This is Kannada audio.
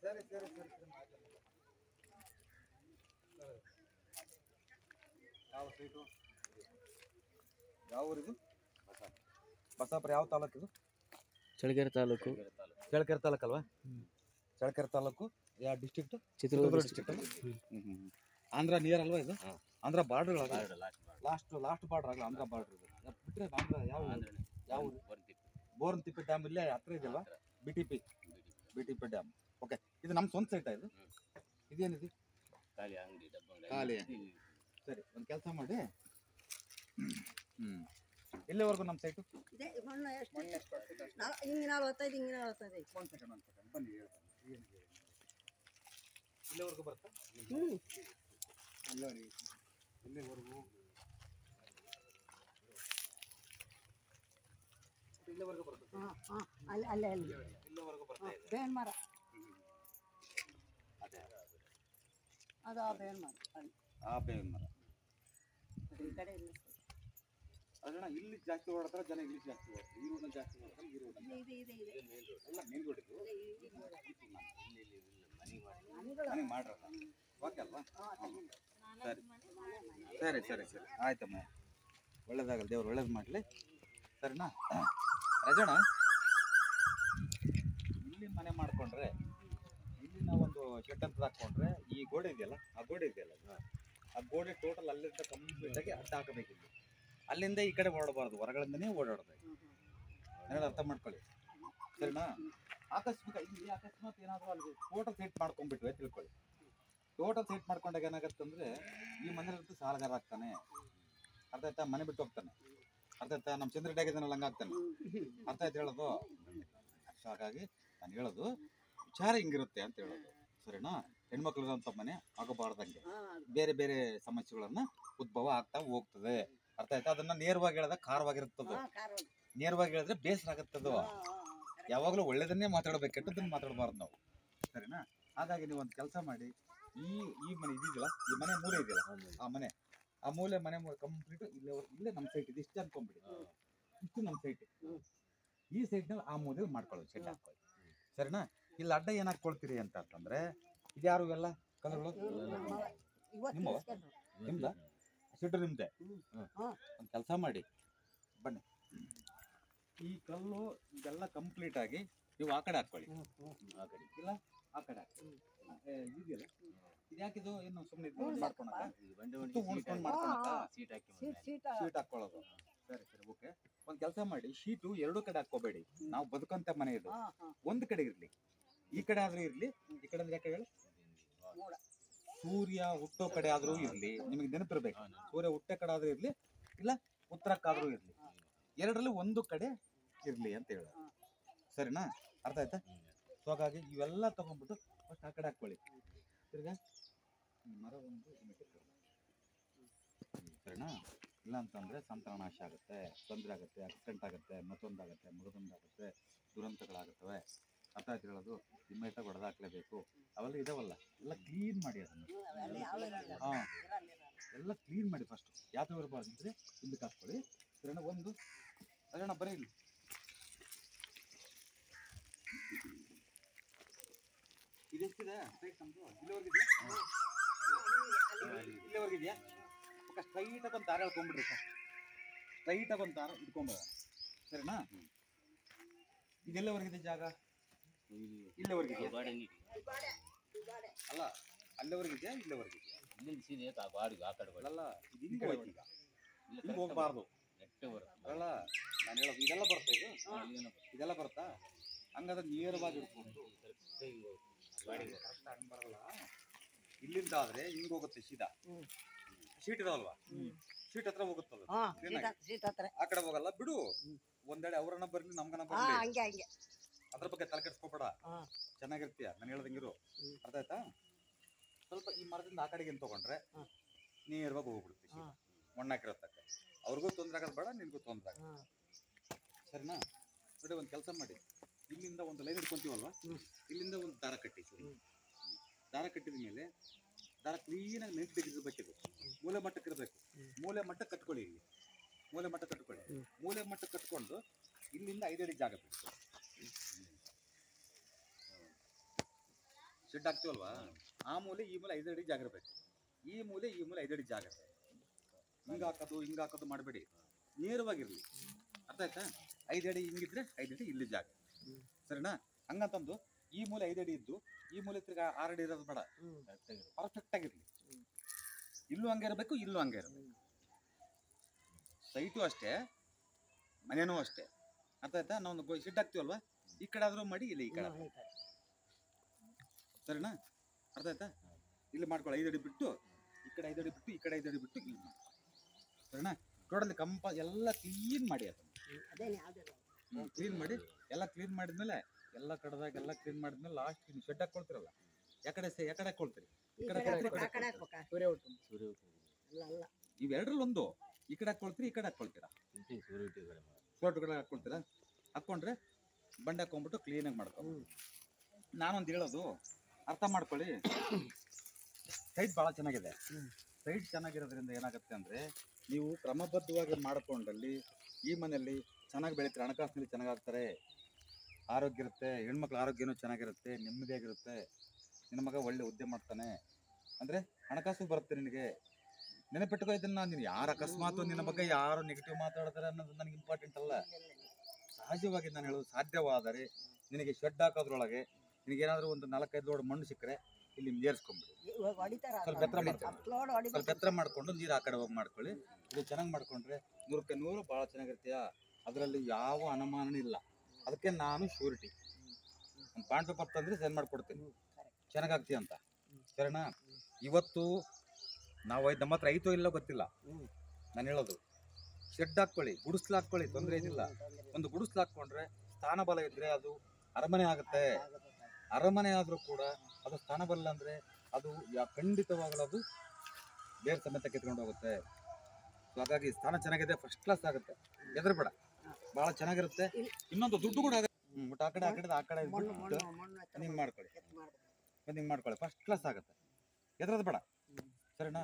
ಸರಿ ಸರಿ ಸರಿ ಯಾವ ಸೈಟು ಯಾವ ಊರಿದು ಬಸಾಪುರ ಯಾವ ತಾಲೂಕು ಇದು ಚಳ್ಳಕೆರೆ ತಾಲೂಕು ಚಳ್ಳಕೆರೆ ತಾಲೂಕಲ್ವಾ ಚಳ್ಳಕೆರೆ ತಾಲೂಕು ಯಾವ district Chitradurga district Andhra near ಅಲ್ವಾ ಇದು ಆಂಧ್ರ ಬಾರ್ಡರ್ ಲಾಸ್ಟ್ ಬಾರ್ಡರ್ ಆಗಲ್ಲ ಆಂಧ್ರ ಬಾರ್ಡರ್ ಇದು ಬಿಟ್ಟರೆ ಆಂಧ್ರ ಯಾವ ಬೋರನ್ತಿಪ್ಪೆ ಡ್ಯಾಮ್ ಇಲ್ಲೇ ಹತ್ರ ಇದೆಯಲ್ವಾ B T P dam okay ಇದು ನಮ್ಮ ಸ್ವಂತ ಸೈಟಾ ಇದು ಇದೇನಿದೆ ಖಾಲಿ ಸರಿ ಒಂದು ಕೆಲಸ ಮಾಡಿ ಇಲ್ಲಿವರೆಗೂ ನಮ್ಮ ಸೈಟು ಬನ್ನಿ ಇಲ್ಲಿವರೆಗೂ ಬರ್ತಾ ಇಲ್ಲಿವರೆಗೂ ಇಲ್ಲಿವರೆಗೂ ಬರ್ತದೆ ಇಲ್ಲಿವರೆಗೂ ಬರ್ತಾ ಇದೆ ಬೇವಿನ ಮರ ಅದೇ ಅದು ಆ ಬೇವಿನ ಮರ ಆ ಬೇವಿನ ಮರ ಈ ಕಡೆ ಇಲ್ಲ ಅದನ್ನ ಇಲ್ಲಿ ಜಾಸ್ತಿ ಓಡಾಡ್ತಾರೆ ಜನ ಇಲ್ಲಿ ಜಾಸ್ತಿ ಓಡ್ತಾರೆ ಈ ರೋಡ್ನ ಜಾಸ್ತಿ ಓಡ್ತಾರೆ ಈ ರೋಡ್ ಎಲ್ಲ ಮೇನ್ ರೋಡ್ ಇದು ಮನೆ ಮಾಡ್ರಲ್ಲ ಓಕೆ ಅಲ್ವಾ ಸರಿ ಸರಿ ಸರಿ ಸರಿ ಆಯ್ತಮ್ಮ ಒಳ್ಳೇದಾಗಲ್ಲ ದೇವ್ರು ಒಳ್ಳೇದು ಮಾಡಲಿ ಸರಿನಾ ರಜಣ ಇಲ್ಲಿ ಮನೆ ಮಾಡ್ಕೊಂಡ್ರೆ ಇಲ್ಲಿ ನಾವೊಂದು ಶೆಡ್ ಅಂತ ಹಾಕೊಂಡ್ರೆ ಈ ಗೋಡೆ ಇದೆಯಲ್ಲ ಆ ಗೋಡೆ ಟೋಟಲ್ ಅಲ್ಲಿಂದ ಕಂಪ್ಲೀಟ್ ಆಗಿ ಅಡ್ಡ ಹಾಕಬೇಕಿಲ್ಲ ಅಲ್ಲಿಂದ ಈ ಕಡೆ ಓಡಬಾರ್ದು ಹೊರಗಳಿಂದನೇ ಓಡಾಡಬೇಕು ಏನಾದ್ರು ಅರ್ಥ ಮಾಡ್ಕೊಳ್ಳಿ ಸರಿನಾ ಅಕಸ್ಮಾತ್ ಏನಾದರೂ ಅಲ್ಲಿ ಟೋಟಲ್ ಸೈಟ್ ಮಾಡ್ಕೊಂಡ್ಬಿಟ್ವೆ ತಿಳ್ಕೊಳ್ಳಿ ಟೋಟಲ್ ಸೈಟ್ ಮಾಡ್ಕೊಂಡಾಗ ಏನಾಗತ್ತಂದ್ರೆ ಈ ಮನೇಲಿರ್ತೂ ಸಾಲಗಾರ ಆಗ್ತಾನೆ ಅರ್ಥ ಆಯ್ತಾ ಮನೆ ಬಿಟ್ಟು ಹೋಗ್ತಾನೆ ಅರ್ಥ ಆಯ್ತಾ ನಮ್ಮ ಚಂದ್ರ ಆಗಿದ್ದಾನಲ್ಲ ಹಂಗಾಗ್ತಾನೆ ಅರ್ಥ ಆಯ್ತು ಹೇಳೋದು ಹಾಗಾಗಿ ನಾನು ಹೇಳೋದು ವಿಚಾರ ಹಿಂಗಿರುತ್ತೆ ಅಂತ ಹೇಳೋದು ಸರಿನಾ ಹೆಣ್ಮಕ್ಳಿರೋಂಥ ಮನೆ ಆಗಬಾರ್ದಂಗೆ ಬೇರೆ ಬೇರೆ ಸಮಸ್ಯೆಗಳನ್ನ ಉದ್ಭವ ಆಗ್ತಾ ಹೋಗ್ತದೆ ಅರ್ಥ ಆಯ್ತಾ ಅದನ್ನ ನೇರವಾಗಿ ಹೇಳಿದಾಗ ಖಾರವಾಗಿರುತ್ತದು ನೇರವಾಗಿ ಹೇಳಿದ್ರೆ ಬೇಸರ ಆಗುತ್ತದು ಯಾವಾಗಲೂ ಒಳ್ಳೇದನ್ನೇ ಮಾತಾಡ್ಬೇಕು ಕೆಟ್ಟದನ್ನ ಮಾತಾಡಬಾರ್ದು ನಾವು ಸರಿನಾ ಹಾಗಾಗಿ ನೀವು ಒಂದು ಕೆಲಸ ಮಾಡಿ ಈ ಮನೆ ಇದೆಯಲ್ಲ ಈ ಮನೆ ಮೂಲೆ ಇದೆಯಲ್ಲ ಆ ಮೂಲೆ ಮನೆ ಕಂಪ್ಲೀಟ್ ಇಲ್ಲೇ ನಮ್ಮ ಸೈಟ್ ಇದೆ ಇಷ್ಟು ಅನ್ಕೊಂಡ್ಬಿಡಿ ಇಷ್ಟು ನಮ್ಮ ಸೈಟ್ ಈ ಸೈಟ್ನಲ್ಲಿ ಆ ಮೂಲೆ ಮಾಡ್ಕೊಳ್ಳೋದು ಶೆಡ್ ಹಾಕೊಳ್ಳಿ ಸರಿನಾ ಇಲ್ಲಿ ಅಡ್ಡ ಏನು ಹಾಕ್ಕೊಳ್ತೀರಿ ಅಂತ ಅಂತಂದ್ರೆ ಇದ್ಯಾರು ಇವೆಲ್ಲ ಕಲರ್ಗಳು ನಿಮ್ದ ಶೆಡ್ಡು ನಿಮ್ದೆ ಒಂದು ಕೆಲಸ ಮಾಡಿ ಬನ್ನಿ ಈ ಕಲ್ಲು ಇದೆಲ್ಲ ಕಂಪ್ಲೀಟ್ ಆಗಿ ನೀವು ಆ ಕಡೆ ಹಾಕೊಳ್ಳಿ ಆ ಕಡೆ ಇಲ್ಲ ಆ ಕಡೆ ಹಾಕೊಳ್ಳಿ ಇದೆಯಲ್ಲ ಇದ್ಯಾಕಿದು ಏನು ಸುಮ್ಮನೆ ಶೀಟ್ ಹಾಕೊಳ್ಳೋದು ಸರಿ ಸರಿ ಓಕೆ ಒಂದು ಕೆಲಸ ಮಾಡಿ ಶೀಟು ಎರಡು ಕಡೆ ಹಾಕೋಬೇಡಿ ನಾವು ಬದುಕಂತ ಮನೆ ಇದು ಒಂದು ಕಡೆ ಇರಲಿ ಈ ಕಡೆ ಆದ್ರೂ ಇರಲಿ ಈ ಕಡೆ ಅಂದ್ರೆ ಯಾಕೆ ಹೇಳಿ ಸೂರ್ಯ ಹುಟ್ಟೋ ಕಡೆ ಆದ್ರೂ ಇರಲಿ ನಿಮಗೆ ನೆನಪಿರ್ಬೇಕು ಸೂರ್ಯ ಹುಟ್ಟೋ ಕಡೆ ಆದ್ರೂ ಇರಲಿ ಇಲ್ಲ ಉತ್ತರಕ್ಕಾದ್ರೂ ಇರಲಿ ಎರಡರಲ್ಲಿ ಒಂದು ಕಡೆ ಇರಲಿ ಅಂತ ಹೇಳೋದು ಸರಿನಾ ಅರ್ಥ ಆಯ್ತಾ ಸೊ ಹಾಗಾಗಿ ಇವೆಲ್ಲ ತಗೊಂಡ್ಬಿಟ್ಟು ಫಸ್ಟ್ ಆ ಕಡೆ ಹಾಕೊಳ್ಳಿ ತಿರ್ಗಾ ಮರ ಒಂದು ಸರಿನಾ ಇಲ್ಲ ಅಂತಂದ್ರೆ ಸಂತಾನಾಶ ಆಗುತ್ತೆ ತೊಂದರೆ ಆಗುತ್ತೆ ಆಕ್ಸಿಡೆಂಟ್ ಆಗುತ್ತೆ ಮತ್ತೊಂದಾಗುತ್ತೆ ಮಗದೊಂದಾಗುತ್ತೆ ದುರಂತಗಳಾಗುತ್ತವೆ ಅರ್ಥ ಆಯ್ತು ಹೇಳೋದು ಇಮ್ಮಿಡಿಯೇಟಾಗಿ ಹೊಡೆದಾಕ್ಲೇಬೇಕು ಅವೆಲ್ಲ ಇದಾವಲ್ಲ ಎಲ್ಲ ಕ್ಲೀನ್ ಮಾಡಿ ಅದನ್ನು ಎಲ್ಲ ಕ್ಲೀನ್ ಮಾಡಿ ಫಸ್ಟ್ ಯಾವ್ದು ಇರಬಾರ್ದು ಅಂದರೆ ಹಿಂದಕ್ಕೆ ಹಾಕ್ಕೊಳ್ಳಿ ಸರಿನಾ ಒಂದು ಅದನ್ನ ಬರೀ ಇಲ್ಲಿ ಇದೆಷ್ಟಿದೆ ಸೈಟ್ ನಮ್ಮದು ಇಲ್ಲಿವರೆಗಿದೆಯಾ ಓಕೆ ಸ್ಟ್ರೈಟಾಗಿ ಒಂದು ದಾರ ಹೇಳ್ಕೊಂಬಿಡ್ರಿ ಸರ್ ಸ್ಟ್ರೈಟಾಗಿ ಒಂದು ದಾರ ಇಟ್ಕೊಂಬೋದ ಸರಿನಾ ಇದೆಲ್ಲವರೆಗಿದೆ ಜಾಗ ಇಲ್ಲಿವರೆಗಿದೆಯಾ ಅಲ್ಲ ಅಲ್ಲಿವರೆಗಿದೆಯಾ ಇಲ್ಲಿವರೆಗಿದೆಯಾ ಅಲ್ಲ ಇದು ಹೋಯ್ತು ಈಗ ಹೋಗ್ಬಾರ್ದು ಅಲ್ಲ ನಾನು ಹೇಳೋದು ಇದೆಲ್ಲ ಬರುತ್ತೆ ಇದೆಲ್ಲ ಬರುತ್ತಾ ಹಂಗಾದ್ರೆ ನೇರವಾಗಿ ಇಟ್ಕೊಂಡು ಬರಲ್ಲ ಇಲ್ಲಿಂದ ಆದ್ರೆ ಹಿಂಗ್ ಹೋಗುತ್ತೆ ಸೀದಾ ಶೀಟ್ ಇದಾವಲ್ವಾ ಶೀಟ್ ಹತ್ರ ಹೋಗುತ್ತಲ್ಲ ಆ ಕಡೆ ಹೋಗಲ್ಲ ಬಿಡು ಒಂದೆಡೆ ಅವ್ರನ್ನ ಬರ್ಲಿ ನಮ್ಗನ ಬರ್ಲಿ ಅದ್ರ ಬಗ್ಗೆ ತಲೆ ಕೆಡ್ಸ್ಕೊಬೇಡ ಚೆನ್ನಾಗಿರ್ತೀಯ ನಾನು ಹೇಳ್ದಂಗಿರು ಅರ್ಥ ಆಯ್ತಾ ಸ್ವಲ್ಪ ಈ ಮರದಿಂದ ಆ ಕಡೆಗೆ ತಗೊಂಡ್ರೆ ನೇರವಾಗಿ ಹೋಗ್ಬಿಡುತ್ತೆ ಮಣ್ಣಾಕಿರತ್ತಕ್ಕ ಅವ್ರಿಗೂ ತೊಂದರೆ ಆಗೋದು ಬೇಡ ನಿನ್ಗೂ ತೊಂದರೆ ಆಗ ಸರಿನಾ ನೋಡಿ ಒಂದು ಕೆಲಸ ಮಾಡಿ ಇಲ್ಲಿಂದ ಒಂದು ಲೈನ್ ಇಟ್ಕೊಂತೀವಲ್ವಾ ಇಲ್ಲಿಂದ ಒಂದು ದಾರ ಕಟ್ಟಿ ದಾರ ಕಟ್ಟಿದ ಮೇಲೆ ದಾರ ಕ್ಲೀನಾಗಿ ನೆಟ್ ತೆಗೆದಿರ್ಬೇಕಿದು ಮೂಲೆ ಮಟ್ಟಕ್ಕೆ ಇರಬೇಕು ಮೂಲೆ ಮಟ್ಟ ಕಟ್ಕೊಳ್ಳಿ ಇಲ್ಲಿ ಮೂಲೆ ಮಟ್ಟ ಕಟ್ಕೊಳ್ಳಿ ಮೂಲೆ ಮಟ್ಟ ಕಟ್ಕೊಂಡು ಇಲ್ಲಿಂದ 5 ಅಡಿ ಜಾಗ ಬೇಕು ಶೆಡ್ ಹಾಕ್ತೀವಲ್ವಾ, ಆ ಮೂಲೆ ಈ ಮೂಲೆ 5 ಅಡಿ ಜಾಗ ಇರಬೇಕು. ಈ ಮೂಲೆ 5 ಅಡಿ ಜಾಗ ಹಿಂಗೆ ಹಾಕೋದು ಮಾಡಬೇಡಿ, ನೇರವಾಗಿರಲಿ. ಅರ್ಥ ಆಯ್ತಾ? 5 ಅಡಿ ಹಿಂಗಿದ್ರೆ 5 ಅಡಿ ಇಲ್ಲಿ ಜಾಗ, ಸರಿನಾ? ಹಂಗಂತಂದು ಈ ಮೂಲೆ 5 ಅಡಿ ಇದ್ದು ಈ ಮೂಲೆ ತಿರ್ಗಾ 6 ಅಡಿ ಇರೋದು ಬೇಡ, ಪರ್ಫೆಕ್ಟ್ ಆಗಿರಲಿ. ಇಲ್ಲೂ ಹಂಗೆ ಇರಬೇಕು, ಇಲ್ಲೂ ಹಂಗೆ ಇರಬೇಕು. ಸೈಟು ಅಷ್ಟೇ, ಮನೇನೂ ಅಷ್ಟೇ. ಅರ್ಥ ಆಯ್ತಾ? ನಾವು ಶೆಡ್ ಹಾಕ್ತೀವಲ್ವಾ, ಈ ಕಡೆ ಆದರೂ ಮಾಡಿ, ಇಲ್ಲಿ ಈ ಕಡೆ ಸರಿನಾ? ಅರ್ಥ ಆಯ್ತಾ? ಇಲ್ಲಿ ಮಾಡ್ಕೊಳ್ಳಿ, 5 ಅಡಿ ಬಿಟ್ಟು ಈ ಕಡೆ 5 ಅಡಿ ಬಿಟ್ಟು ಈ ಕಡೆ 5 ಅಡಿ ಬಿಟ್ಟು ಇಲ್ಲಿ ಮಾಡಿ, ಸರಿನಾ? ಟೋಟಲಿ ಎಲ್ಲ ಕ್ಲೀನ್ ಮಾಡಿ, ಅದನ್ನು ಕ್ಲೀನ್ ಮಾಡಿ. ಎಲ್ಲ ಕ್ಲೀನ್ ಮಾಡಿದ್ಮೇಲೆ ಎಲ್ಲ ಕಡೆದಾಗ ಎಲ್ಲ ಕ್ಲೀನ್ ಮಾಡಿದ್ಮೇಲೆ ಲಾಸ್ಟ್ ಶೆಡ್ ಹಾಕೊಳ್ತಿರಲ್ಲ, ಯಾಕಡೆ ಹಾಕೊಳ್ತೀರಿ? ಇವೆರಡರಲ್ಲಿ ಒಂದು, ಈ ಕಡೆ ಹಾಕೊಳ್ತೀರಿ, ಈ ಕಡೆ ಹಾಕೊಳ್ತೀರಾ? ಸೋಟು ಕಡೆ ಹಾಕೊಳ್ತೀರಾ? ಹಾಕ್ಕೊಂಡ್ರೆ ಬಂಡೆ ಹಾಕೊಂಡ್ಬಿಟ್ಟು ಕ್ಲೀನಾಗಿ ಮಾಡ್ಕೊಂಡು. ನಾನೊಂದು ಹೇಳೋದು ಅರ್ಥ ಮಾಡ್ಕೊಳ್ಳಿ. ಸೈಟ್ ಭಾಳ ಚೆನ್ನಾಗಿದೆ. ಸೈಟ್ ಚೆನ್ನಾಗಿರೋದ್ರಿಂದ ಏನಾಗುತ್ತೆ ಅಂದರೆ, ನೀವು ಕ್ರಮಬದ್ಧವಾಗಿ ಮಾಡಿಕೊಂಡಲ್ಲಿ ಈ ಮನೆಯಲ್ಲಿ ಚೆನ್ನಾಗಿ ಬೆಳೀತಾರೆ, ಹಣಕಾಸಿನಲ್ಲಿ ಚೆನ್ನಾಗಾಗ್ತಾರೆ, ಆರೋಗ್ಯ ಇರುತ್ತೆ, ಹೆಣ್ಮಕ್ಳ ಆರೋಗ್ಯನೂ ಚೆನ್ನಾಗಿರುತ್ತೆ, ನೆಮ್ಮದಿಯಾಗಿರುತ್ತೆ. ನಿನ್ನ ಮಗ ಒಳ್ಳೆ ಹುದ್ದೆ ಮಾಡ್ತಾನೆ ಅಂದರೆ ಹಣಕಾಸು ಬರುತ್ತೆ ನಿನಗೆ. ನೆನಪಿಟ್ಕೋ ಇದನ್ನ. ನೀನು ಯಾರು ಅಕಸ್ಮಾತ್ ನಿನ್ನ ಬಗ್ಗೆ ಯಾರು ನೆಗೆಟಿವ್ ಮಾತಾಡ್ತಾರೆ ಅನ್ನೋದು ನನಗೆ ಇಂಪಾರ್ಟೆಂಟ್ ಅಲ್ಲ. ಸಹಜವಾಗಿ ನಾನು ಹೇಳೋದು, ಸಾಧ್ಯವಾದರೆ ನಿನಗೆ ಶೆಡ್ ಹಾಕೋದ್ರೊಳಗೆ ನಿನಗೇನಾದರೂ ಒಂದು 4-5 ಲೋಡ್ ಮಣ್ಣು ಸಿಕ್ಕರೆ ಇಲ್ಲಿ ಏರ್ಸ್ಕೊಂಬಿಡಿ. ಸ್ವಲ್ಪ ಎತ್ತರ ಮಾಡ್ಕೊಂಡು ನೀರು ಆ ಕಡೆ ಹೋಗಿ ಮಾಡ್ಕೊಳ್ಳಿ. ಇದು ಚೆನ್ನಾಗಿ ಮಾಡ್ಕೊಂಡ್ರೆ 100ಕ್ಕೆ 100 ಭಾಳ ಚೆನ್ನಾಗಿರ್ತೀಯ. ಅದರಲ್ಲಿ ಯಾವ ಅನುಮಾನ ಇಲ್ಲ. ಅದಕ್ಕೆ ನಾನು ಶ್ಯೂರಿಟಿ ಒಂದು ಬಾಂಡ್ ಪೇಪರ್ ತಂದರೆ ಸೈನ್ ಮಾಡಿಕೊಡ್ತೀನಿ, ಚೆನ್ನಾಗಾಗ್ತೀಯ ಅಂತ, ಸರಿನಾ? ಇವತ್ತು ನಾವು ನಮ್ಮ ಹತ್ರ ಐತೋ ಇಲ್ಲೋ ಗೊತ್ತಿಲ್ಲ, ನಾನು ಹೇಳೋದು ಶೆಡ್ ಹಾಕ್ಕೊಳ್ಳಿ, ಗುಡಿಸ್ಲು ಹಾಕ್ಕೊಳ್ಳಿ, ತೊಂದರೆ ಏನಿಲ್ಲ. ಒಂದು ಗುಡಿಸ್ಲು ಹಾಕ್ಕೊಂಡ್ರೆ ಸ್ಥಾನಬಲ ಇದ್ದರೆ ಅದು ಅರಮನೆ ಆಗುತ್ತೆ. ಅರಮನೆ ಆದರೂ ಕೂಡ ಅದು ಸ್ಥಾನಬಲ ಅಂದರೆ ಅದು ಖಂಡಿತವಾಗಲೂ ಅದು ಬೇರೆ ಸಮೇತ ಕಿತ್ಕೊಂಡು ಹೋಗುತ್ತೆ. ಸೊ ಹಾಗಾಗಿ ಸ್ಥಾನ ಚೆನ್ನಾಗಿದೆ, ಫಸ್ಟ್ ಕ್ಲಾಸ್ ಆಗುತ್ತೆ, ಹೆದರ್ಬೇಡ, ಭಾಳ ಚೆನ್ನಾಗಿರುತ್ತೆ. ಇನ್ನೊಂದು ದುಡ್ಡು ಕೂಡ ಆಗುತ್ತೆ. ಬಟ್ ಆ ಕಡೆ ಹಿಂಗೆ ಮಾಡ್ಕೊಳ್ಳಿ, ಫಸ್ಟ್ ಕ್ಲಾಸ್ ಆಗುತ್ತೆ, ಹೆದರೋದು ಬೇಡ, ಸರಿನಾ?